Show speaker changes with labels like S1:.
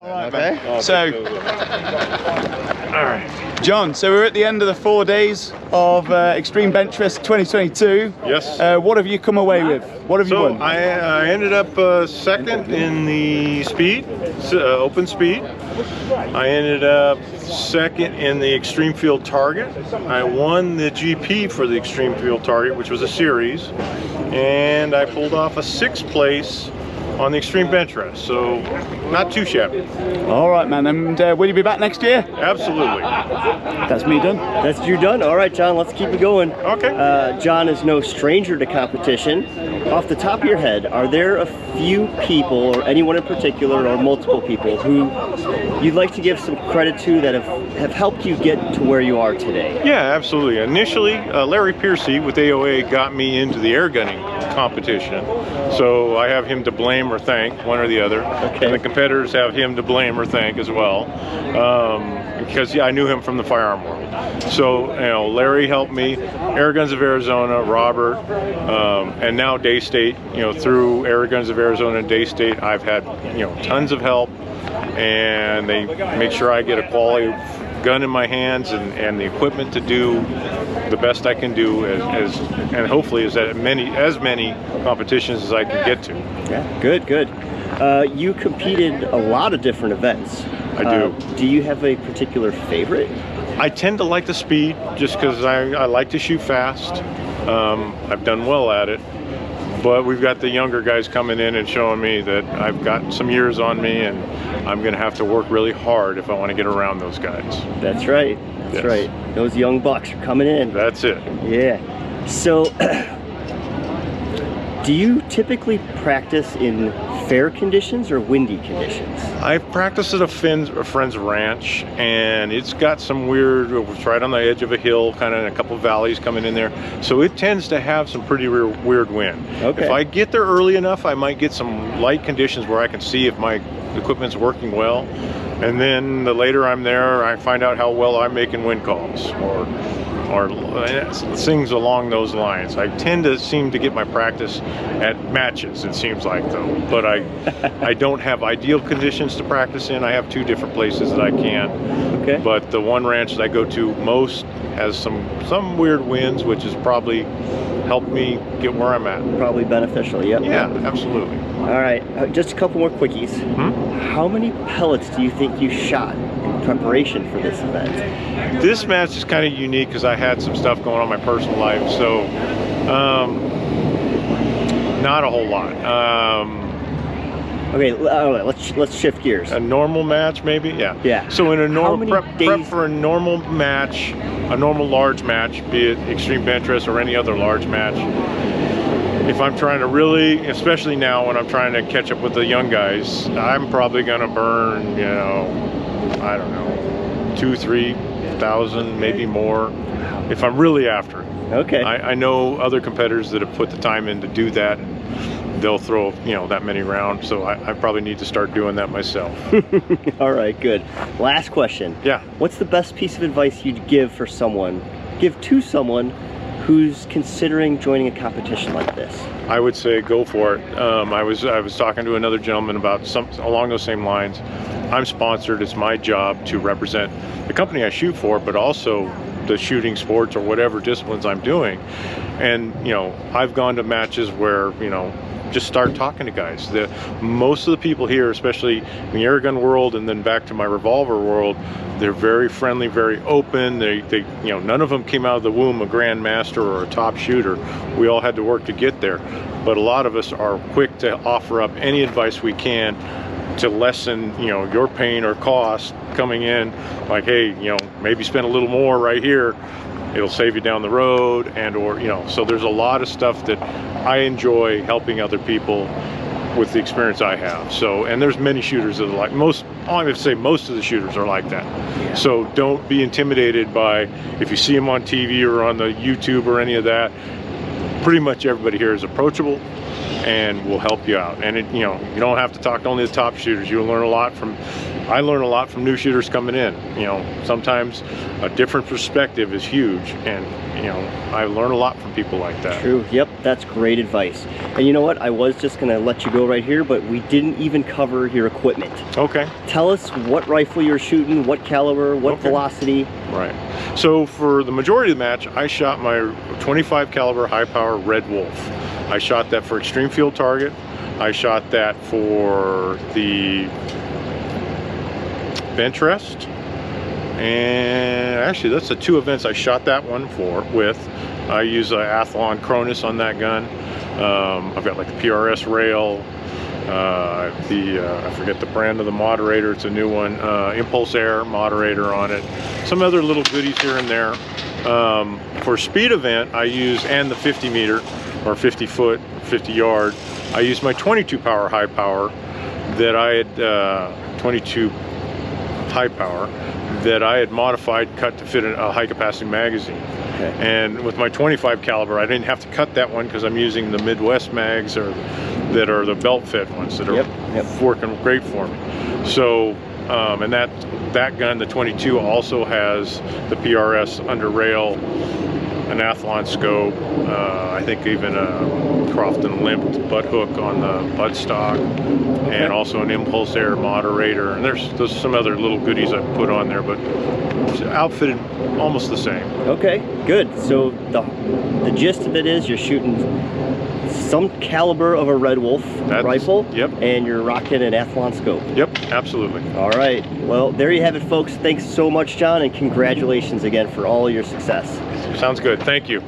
S1: Okay. So, all right, John. So we're at the end of the 4 days of Extreme Benchrest 2022.
S2: Yes.
S1: What have you come away with? What have you won?
S2: I ended up second in the speed, open speed. I ended up second in the Extreme Field Target. I won the GP for the Extreme Field Target, which was a series, and I pulled off a 6th place on the Extreme Benchrest, so not too shabby.
S1: All right, man. And will you be back next year?
S2: Absolutely.
S1: That's me done.
S3: That's you done. All right, John, let's keep it going.
S2: Okay.
S3: John is no stranger to competition. Off the top of your head, are there a few people, or anyone in particular, or multiple people, who you'd like to give some credit to that have helped you get to where you are today?
S2: Yeah, absolutely. Initially, Larry Piercy with AOA got me into the air gunning competition, so I have him to blame or thank, one or the other.
S3: Okay.
S2: And the competitors have him to blame or thank as well, because I knew him from the firearm world. So, you know, Larry helped me, Airguns of Arizona, Robert, and now Day State. You know, through Airguns of Arizona and Day State, I've had, you know, tons of help, and they make sure I get a quality gun in my hands and the equipment to do the best I can do, and hopefully as many competitions as I can get to.
S3: Yeah, good, good. You competed a lot of different events.
S2: I do.
S3: Do you have a particular favorite?
S2: I tend to like the speed just because I like to shoot fast. I've done well at it, but we've got the younger guys coming in and showing me that I've got some years on me, and I'm going to have to work really hard if I want to get around those guys.
S3: That's right. That's right. Those young bucks are coming in.
S2: That's it.
S3: Yeah. So, do you typically practice in fair conditions or windy conditions?
S2: I've practiced at a friend's ranch, and it's got some weird, it's right on the edge of a hill, kind of in a couple of valleys coming in there. So it tends to have some pretty weird wind.
S3: Okay.
S2: If I get there early enough, I might get some light conditions where I can see if my equipment's working well. And then the later I'm there, I find out how well I'm making wind calls or things along those lines. I tend to seem to get my practice at matches, it seems like, though. But I don't have ideal conditions to practice in. I have 2 different places that I can.
S3: Okay.
S2: But the one ranch that I go to most has some weird winds, which has probably helped me get where I'm at.
S3: Probably beneficial, yep.
S2: Yeah, absolutely.
S3: All right, just a couple more quickies. How many pellets do you think you shot in preparation for this event?
S2: This match is kind of unique because I had some stuff going on in my personal life, so not a whole lot.
S3: Okay, let's shift gears.
S2: A normal match, maybe? Yeah.
S3: Yeah.
S2: So in a normal prep
S3: days?
S2: for a normal match, a normal large match, be it Extreme Benchrest or any other large match, if I'm trying to really, especially now when I'm trying to catch up with the young guys, I'm probably going to burn, you know, I don't know, 2,000-3,000, maybe more, if I'm really after it.
S3: Okay.
S2: I know other competitors that have put the time in to do that. They'll throw, you know, that many rounds, so I probably need to start doing that myself.
S3: All right, good. Last question.
S2: Yeah.
S3: What's the best piece of advice you'd give to someone who's considering joining a competition like this?
S2: I would say go for it. I was talking to another gentleman about something along those same lines. I'm sponsored. It's my job to represent the company I shoot for, but also the shooting sports or whatever disciplines I'm doing. And, you know, I've gone to matches where, you know, just start talking to guys. Most of the people here, especially in the airgun world and then back to my revolver world, they're very friendly, very open. They you know, none of them came out of the womb a grandmaster or a top shooter. We all had to work to get there. But a lot of us are quick to offer up any advice we can to lessen, you know, your pain or cost coming in. Like, hey, you know, maybe spend a little more right here. It'll save you down the road, and or, you know, so there's a lot of stuff that I enjoy helping other people with the experience I have. So, and there's many shooters that are like, I'm going to say most of the shooters are like that. Yeah. So don't be intimidated by, if you see them on TV or on the YouTube or any of that. Pretty much everybody here is approachable and will help you out. And it, you know, you don't have to talk to only the top shooters. You'll learn a lot from I learn a lot from new shooters coming in. You know, sometimes a different perspective is huge, and you know, I learn a lot from people like that.
S3: True. Yep, that's great advice. And you know what? I was just gonna let you go right here, but we didn't even cover your equipment.
S2: Okay.
S3: Tell us what rifle you're shooting, what caliber, what velocity.
S2: Right. So for the majority of the match, I shot my 25 caliber high power Red Wolf. I shot that for extreme field target. I shot that for the Benchrest. And actually, that's the 2 events I shot that one with. I use a Athlon Cronus on that gun. I've got like the PRS rail, I forget the brand of the moderator, it's a new one, Impulse Air moderator on it. Some other little goodies here and there. For speed event, I use, and the 50 meter or 50 foot, 50 yard, I use my 22 power high power that I had, 22 high power that I had modified, cut to fit a high capacity magazine. Okay. And with my 25 caliber, I didn't have to cut that one because I'm using the Midwest mags that are the belt fit ones that are working great for me. So, and that gun, the 22, also has the PRS under rail, an Athlon scope, I think even a Crofton limped butt hook on the buttstock, and also an Impulse Air moderator. And there's some other little goodies I put on there, but it's outfitted almost the same. Okay, good. So the gist of it is you're shooting some caliber of a Red Wolf rifle, and you're rocking an Athlon scope. Yep, absolutely. All right. Well, there you have it, folks. Thanks so much, John, and congratulations again for all your success. Sounds good. Thank you.